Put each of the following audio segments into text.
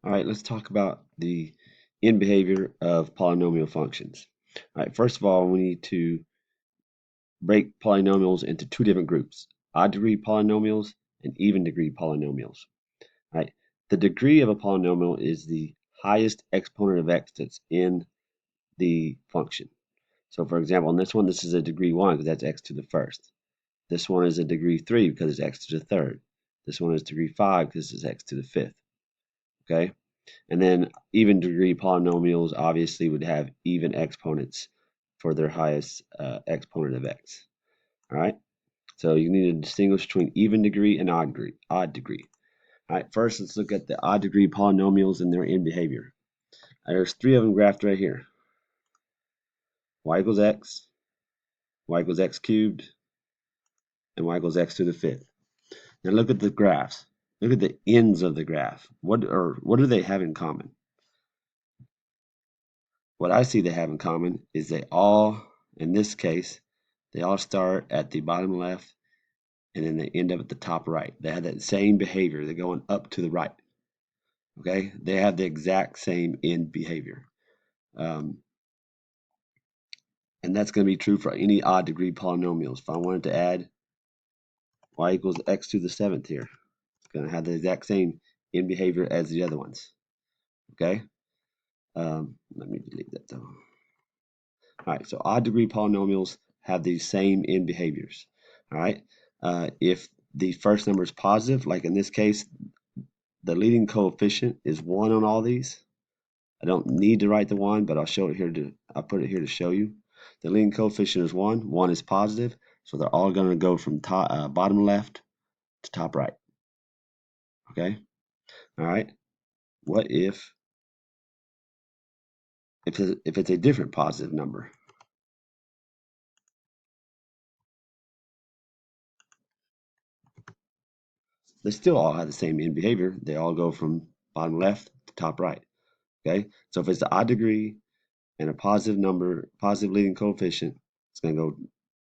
All right, let's talk about the end behavior of polynomial functions. All right, first of all, we need to break polynomials into two different groups, odd degree polynomials and even degree polynomials. All right, the degree of a polynomial is the highest exponent of x that's in the function. So for example, in this one, this is a degree 1 because that's x to the first. This one is a degree 3 because it's x to the third. This one is degree 5 because it's x to the fifth. Okay? And then even degree polynomials obviously would have even exponents for their highest exponent of x. All right? So you need to distinguish between even degree and odd degree. All right, first let's look at the odd degree polynomials and their end behavior. There's three of them graphed right here. Y equals x cubed, and y equals x to the fifth. Now look at the graphs. Look at the ends of the graph. What do they have in common? What I see they have in common is they all, in this case, they all start at the bottom left and then they end up at the top right. They have that same behavior. They're going up to the right. Okay? They have the exact same end behavior. And that's going to be true for any odd degree polynomials. If I wanted to add y equals x to the seventh here, it's going to have the exact same end behavior as the other ones. Okay? Let me delete that though. All right, so odd degree polynomials have these same end behaviors. All right, if the first number is positive, like in this case, the leading coefficient is 1 on all these. I don't need to write the 1, but I'll show it here I'll put it here to show you. The leading coefficient is 1. 1 is positive, so they're all going to go from bottom left to top right. Okay. All right. What if it's a different positive number? They still all have the same end behavior. They all go from bottom left to top right. Okay, so if it's the odd degree and a positive number, positive leading coefficient, it's going to go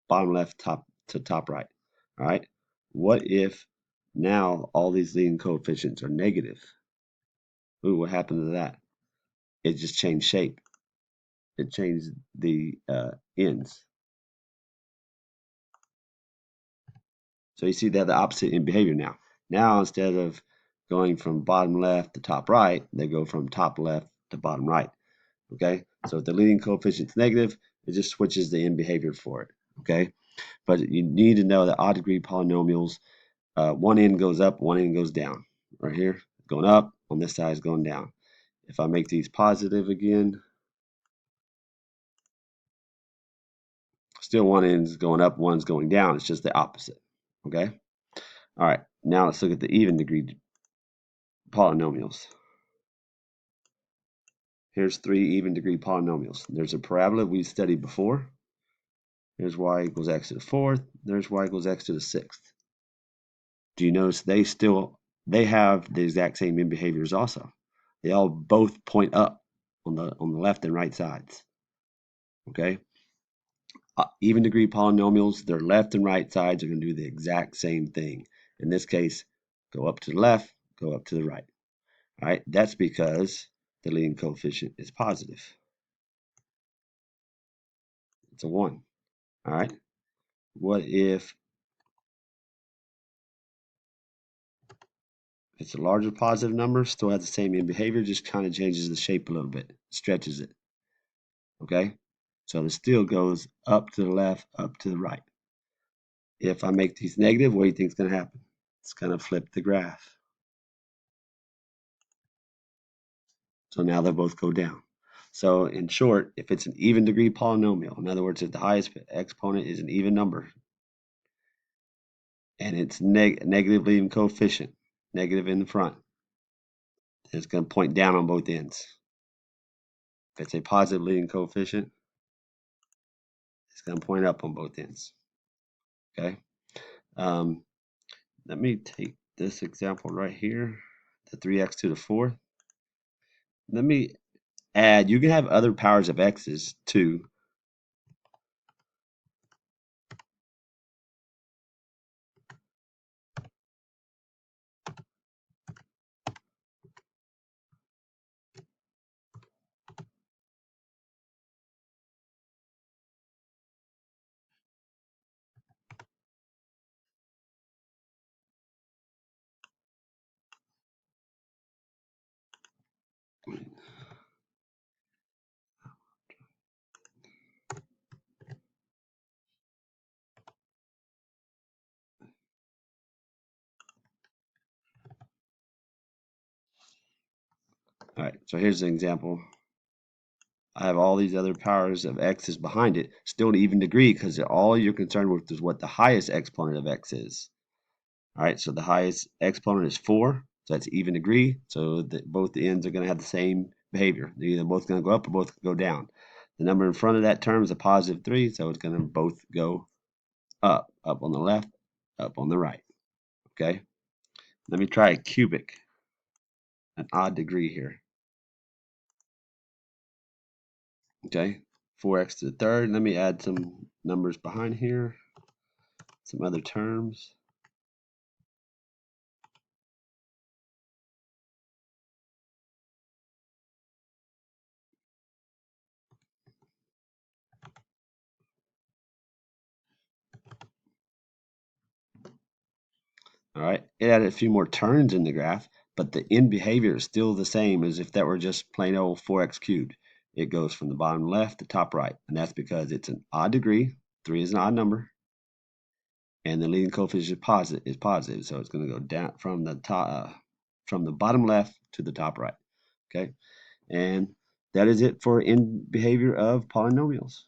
bottom left top to top right. All right, what if now all these leading coefficients are negative? Ooh, what happened to that? It just changed shape. It changed the ends. So you see they have the opposite in behavior now. Now instead of going from bottom left to top right, they go from top left to bottom right. Okay, so if the leading coefficient is negative, it just switches the end behavior for it. Okay, but you need to know that odd degree polynomials, one end goes up, one end goes down. Right here, going up, on this side is going down. If I make these positive again, still one end is going up, one's going down. It's just the opposite. Okay, all right, now let's look at the even degree polynomials. Here's three even degree polynomials. There's a parabola we studied before. Here's y equals x to the fourth. There's y equals x to the sixth. Do you notice they have the exact same end behaviors also? They all both point up on the left and right sides. Okay. Even degree polynomials, their left and right sides are going to do the exact same thing. In this case, go up to the left, go up to the right. All right. That's because the leading coefficient is positive. It's a 1. All right. What if it's a larger positive number, still has the same end behavior, just kind of changes the shape a little bit, stretches it. Okay? So it still goes up to the left, up to the right. If I make these negative, what do you think is going to happen? It's going to flip the graph. So now they both go down. So in short, if it's an even degree polynomial, in other words, if the highest exponent is an even number, and it's negative leading coefficient, negative in the front, then it's going to point down on both ends. If it's a positive leading coefficient, it's going to point up on both ends. Okay. Let me take this example right here, the 3x to the fourth. Let me add, you can have other powers of x's too. All right, so here's an example. I have all these other powers of x's behind it, still to even degree, because all you're concerned with is what the highest exponent of x is. All right, so the highest exponent is 4, so that's even degree, so that both the ends are going to have the same behavior. They're either both going to go up or both go down. The number in front of that term is a positive 3, so it's going to both go up on the left, up on the right. Okay, let me try a cubic, an odd degree here. Okay, 4x to the third. Let me add some numbers behind here, some other terms. All right, it added a few more turns in the graph, but the end behavior is still the same as if that were just plain old 4x cubed. It goes from the bottom left to top right, and that's because it's an odd degree. 3 is an odd number, and the leading coefficient is positive, so it's going to go down from the top, from the bottom left to the top right. Okay, and that is it for end behavior of polynomials.